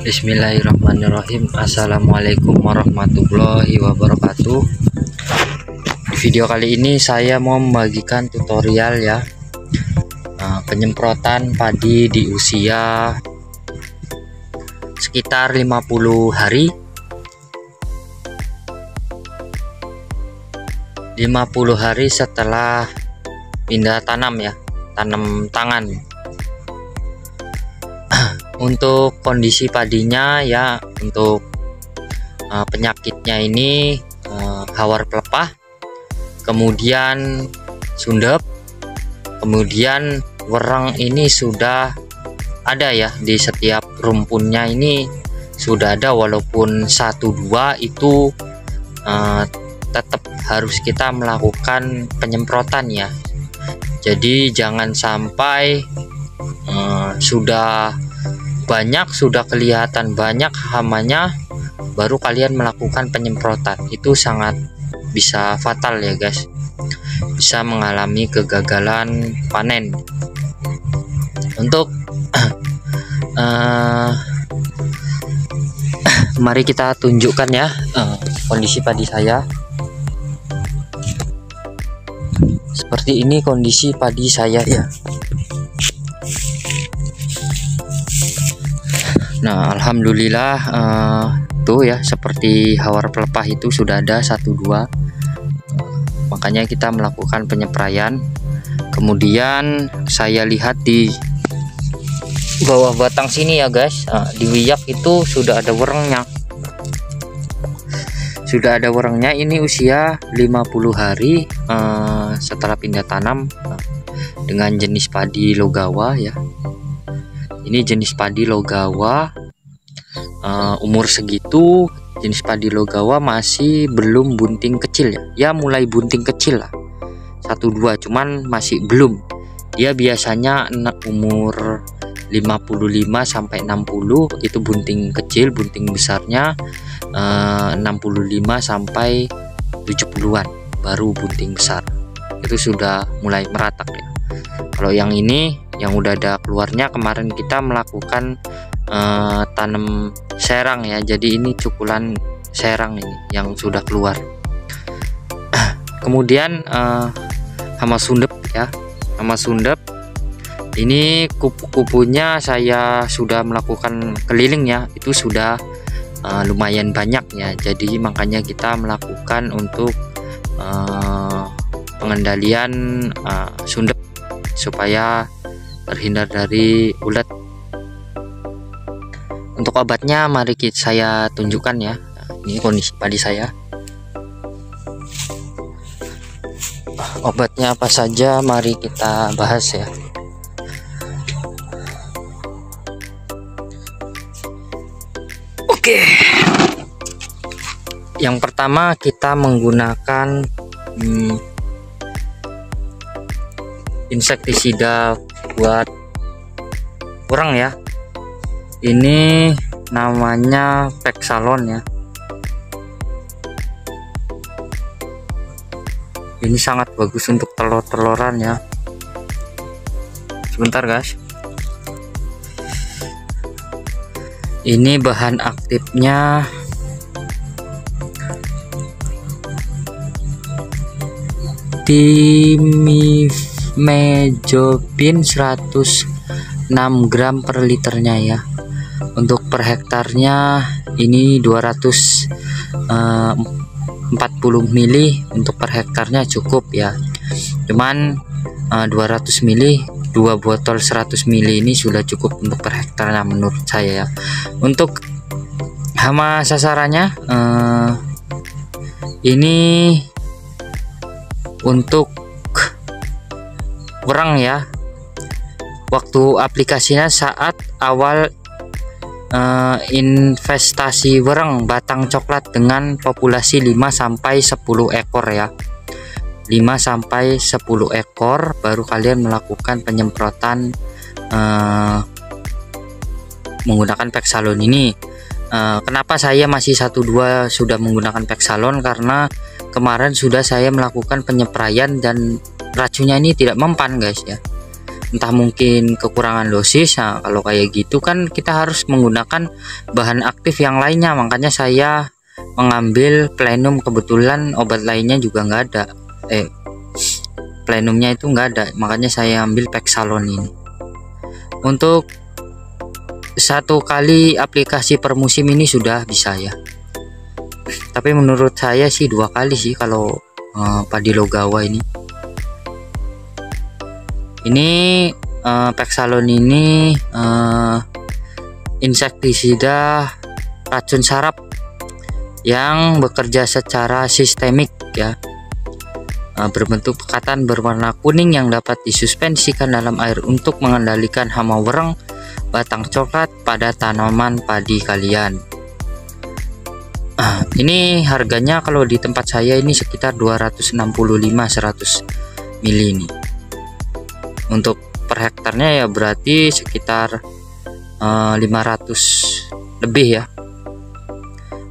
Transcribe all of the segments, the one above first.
Bismillahirrahmanirrahim. Assalamualaikum warahmatullahi wabarakatuh. Di video kali ini saya mau membagikan tutorial ya, penyemprotan padi di usia sekitar 50 hari. 50 hari setelah pindah tanam ya, tanam tangan. Untuk kondisi padinya ya, untuk penyakitnya ini hawar pelepah, kemudian sundep, kemudian wereng ini sudah ada ya di setiap rumpunnya, ini sudah ada, walaupun 1-2 itu tetap harus kita melakukan penyemprotan ya. Jadi jangan sampai sudah kelihatan banyak hamanya baru kalian melakukan penyemprotan. Itu sangat bisa fatal ya guys, bisa mengalami kegagalan panen. Untuk mari kita tunjukkan ya kondisi padi saya. Seperti ini kondisi padi saya ya. Nah, alhamdulillah tuh ya, seperti hawar pelepah itu sudah ada 1-2, makanya kita melakukan penyepraian. Kemudian saya lihat di bawah batang sini ya guys, di wiyak itu sudah ada werengnya. Ini usia 50 hari setelah pindah tanam, dengan jenis padi Logawa ya. Ini jenis padi Logawa, umur segitu jenis padi Logawa masih belum bunting kecil ya, mulai bunting kecil lah, 1-2, cuman masih belum. Dia biasanya umur 55 sampai 60 itu bunting kecil, bunting besarnya 65 sampai 70-an baru bunting besar, itu sudah mulai meratak ya. Kalau yang ini yang udah ada keluarnya, kemarin kita melakukan tanam serang ya, jadi ini cukulan serang ini yang sudah keluar. Kemudian hama sundep ya, hama sundep ini kupu-kupunya saya sudah melakukan keliling ya, itu sudah lumayan banyak ya, jadi makanya kita melakukan untuk pengendalian sundep supaya terhindar dari ulat. Untuk obatnya mari saya tunjukkan ya. Ini kondisi padi saya. Obatnya apa saja mari kita bahas ya. Oke. Yang pertama kita menggunakan insektisida buat kurang ya. Ini namanya Pexalon ya. Ini sangat bagus untuk telur-teloran ya. Sebentar guys. Ini bahan aktifnya Timimejopin 106 gram per liternya ya. Untuk per hektarnya ini 240 mili untuk per hektarnya cukup ya. Cuman 200 mili, 2 botol 100 mili ini sudah cukup untuk per hektarnya menurut saya ya. Untuk hama sasarannya ini untuk wereng ya. Waktu aplikasinya saat awal investasi wereng batang coklat dengan populasi 5-10 ekor ya. 5-10 ekor baru kalian melakukan penyemprotan menggunakan Pexalon ini. Kenapa saya masih 1-2 sudah menggunakan Pexalon? Karena kemarin sudah saya melakukan penyepraian dan racunnya ini tidak mempan guys ya. entah mungkin kekurangan dosis. Nah, kalau kayak gitu kan kita harus menggunakan bahan aktif yang lainnya, makanya saya mengambil plenum. Kebetulan obat lainnya juga nggak ada, plenumnya itu nggak ada, makanya saya ambil Pexalon ini. Untuk 1 kali aplikasi per musim ini sudah bisa ya, tapi menurut saya sih 2 kali sih kalau padi Logawa ini. Pexalon ini insektisida racun sarap yang bekerja secara sistemik ya, berbentuk pekatan berwarna kuning yang dapat disuspensikan dalam air untuk mengendalikan hama wereng batang coklat pada tanaman padi kalian. Ini harganya kalau di tempat saya ini sekitar 265-100 mili ini. Untuk per hektarnya ya berarti sekitar 500 lebih ya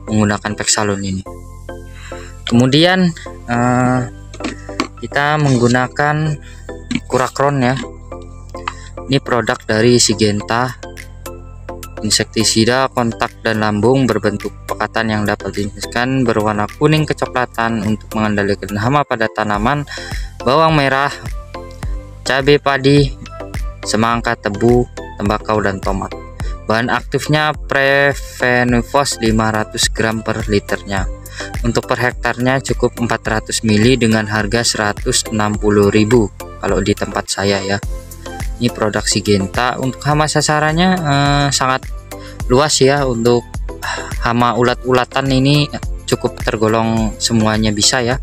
menggunakan Pexalon ini. Kemudian kita menggunakan Kurakron ya. Ini produk dari Syngenta, insektisida kontak dan lambung berbentuk pekatan yang dapat diinjeksikan berwarna kuning kecoklatan untuk mengendalikan hama pada tanaman bawang merah, cabai padi, semangka, tebu, tembakau, dan tomat. Bahan aktifnya Prevenifos 500 gram per liternya. Untuk per hektarnya cukup 400 mili dengan harga 160.000 kalau di tempat saya ya. Ini produk Syngenta. Untuk hama sasarannya sangat luas ya. Untuk hama ulat-ulatan ini cukup tergolong semuanya bisa ya.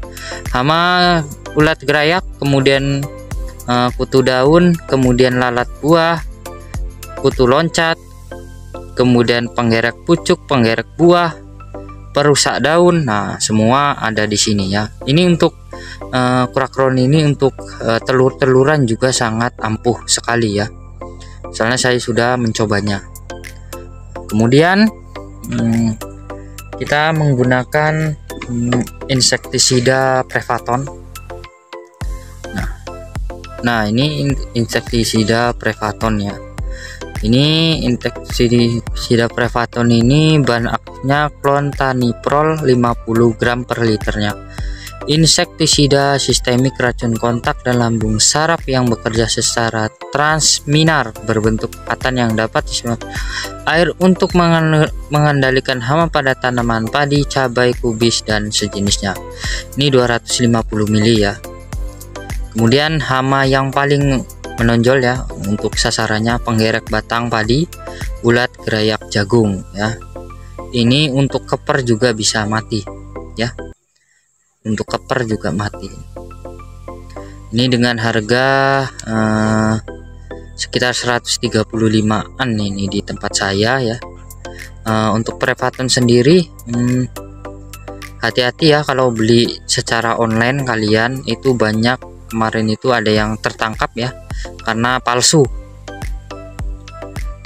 Hama ulat gerayak, kemudian kutu daun, kemudian lalat buah, kutu loncat, kemudian penggerek pucuk, penggerek buah, perusak daun. Nah, semua ada di sini ya. Ini untuk Kurakron ini untuk telur-teluran juga sangat ampuh sekali ya. Soalnya saya sudah mencobanya. Kemudian kita menggunakan insektisida Prevaton. Nah, ini insektisida Prevaton ya. Ini insektisida Prevaton ini bahan aktifnya Clontaniphrol 50 gram per liternya. Insektisida sistemik racun kontak dan lambung saraf yang bekerja secara transminar berbentuk pekatan yang dapat disemprotkan air untuk mengendalikan hama pada tanaman padi, cabai, kubis, dan sejenisnya. Ini 250 mili ya. Kemudian hama yang paling menonjol ya untuk sasarannya penggerek batang padi, ulat gerayak jagung ya. Ini untuk keper juga bisa mati ya. Untuk keper juga mati. Ini dengan harga sekitar 135-an ini di tempat saya ya. Untuk Prevaton sendiri hati-hati ya kalau beli secara online kalian, itu banyak kemarin itu ada yang tertangkap ya karena palsu.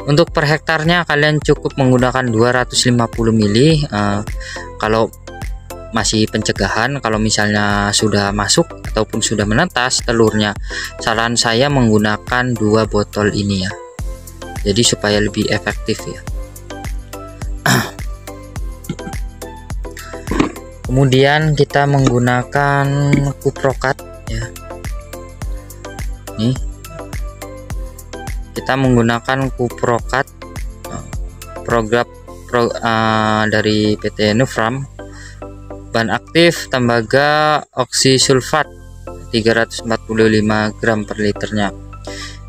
Untuk per hektarnya kalian cukup menggunakan 250 mili kalau masih pencegahan. Kalau misalnya sudah masuk ataupun sudah menetas telurnya, saran saya menggunakan 2 botol ini ya, jadi supaya lebih efektif ya. Kemudian kita menggunakan Kuprokat ya. Nih kita menggunakan Kuprokat dari PT Nufram. Bahan aktif tembaga oksisulfat 345 gram per liternya.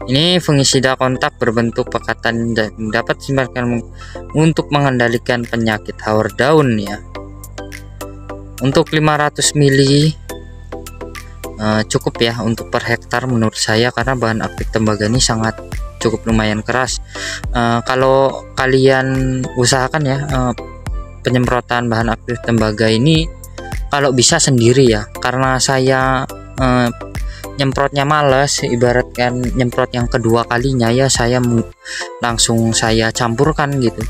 Ini fungisida kontak berbentuk pekatan dan dapat disimpan untuk mengendalikan penyakit hawar daun ya. Untuk 500 mili cukup ya untuk per hektar menurut saya, karena bahan aktif tembaga ini sangat cukup lumayan keras. Kalau kalian usahakan ya penyemprotan bahan aktif tembaga ini kalau bisa sendiri ya, karena saya nyemprotnya males, ibaratkan nyemprot yang kedua kalinya ya saya langsung saya campurkan gitu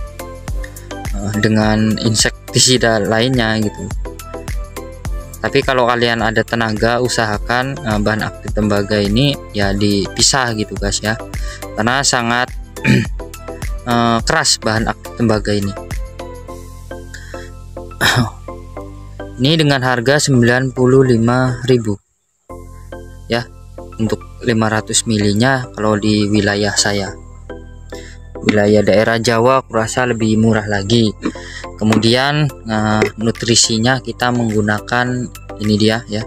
dengan insektisida lainnya gitu. Tapi kalau kalian ada tenaga, usahakan bahan aktif tembaga ini ya dipisah gitu guys ya, karena sangat keras bahan aktif tembaga ini. Ini dengan harga 95.000 ya untuk 500 milinya. Kalau di wilayah saya, wilayah daerah Jawa, aku rasa lebih murah lagi. Kemudian nutrisinya kita menggunakan ini dia ya,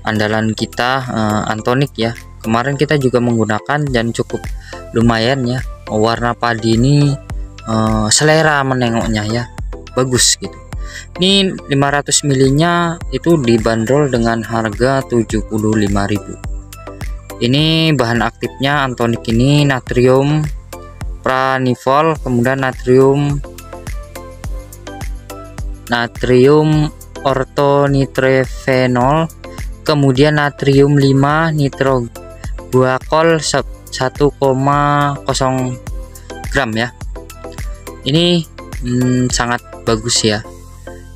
andalan kita Antonik ya. Kemarin kita juga menggunakan dan cukup lumayan ya. Warna padi ini selera menengoknya ya, bagus gitu. Ini 500 milinya itu dibanderol dengan harga 75.000. Ini bahan aktifnya Antonik ini natrium pranifol, kemudian natrium ortonitrophenol, kemudian natrium 5 nitroguacol 1,0 gram ya. Ini sangat bagus ya.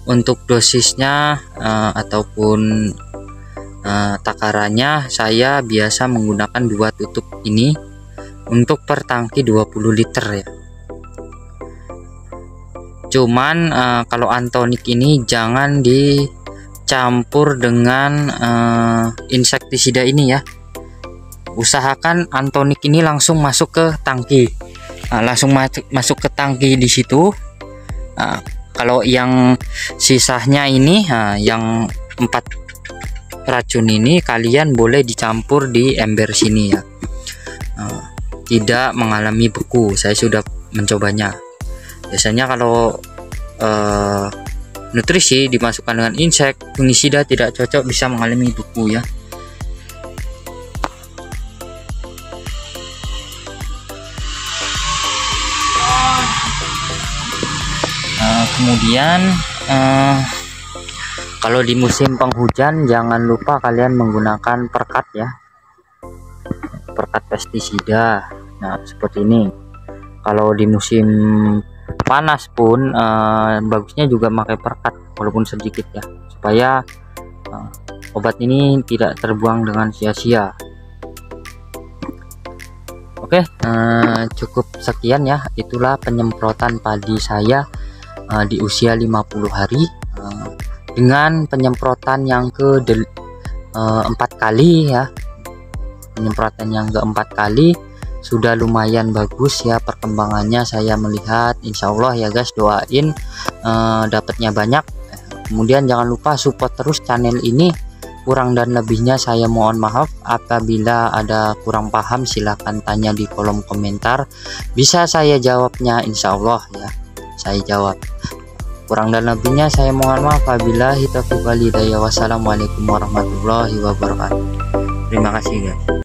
Untuk dosisnya ataupun takarannya, saya biasa menggunakan 2 tutup ini untuk per tangki 20 liter ya. Cuman kalau Antonik ini jangan dicampur dengan insektisida ini ya. Usahakan Antonik ini langsung masuk ke tangki, langsung masuk ke tangki di situ. Kalau yang sisanya ini, yang 4 racun ini, kalian boleh dicampur di ember sini ya. Tidak mengalami beku. Saya sudah mencobanya. Biasanya kalau nutrisi dimasukkan dengan insek, fungisida tidak cocok, bisa mengalami beku ya. Kemudian kalau di musim penghujan jangan lupa kalian menggunakan perkat ya, perkat pestisida. Nah seperti ini. Kalau di musim panas pun bagusnya juga pakai perkat walaupun sedikit ya, supaya obat ini tidak terbuang dengan sia-sia. Oke, cukup sekian ya, itulah penyemprotan padi saya di usia 50 hari dengan penyemprotan yang ke-4 kali ya. Penyemprotan yang ke-4 kali sudah lumayan bagus ya perkembangannya. Saya melihat insya Allah ya guys, doain dapatnya banyak. Kemudian jangan lupa support terus channel ini. Kurang dan lebihnya saya mohon maaf. Apabila ada kurang paham silahkan tanya di kolom komentar, bisa saya jawabnya insya Allah ya, saya jawab. Kurang dan lebihnya saya mohon maaf. Wabillahi taufiq wal hidayah. Wassalamualaikum warahmatullahi wabarakatuh. Terima kasih guys.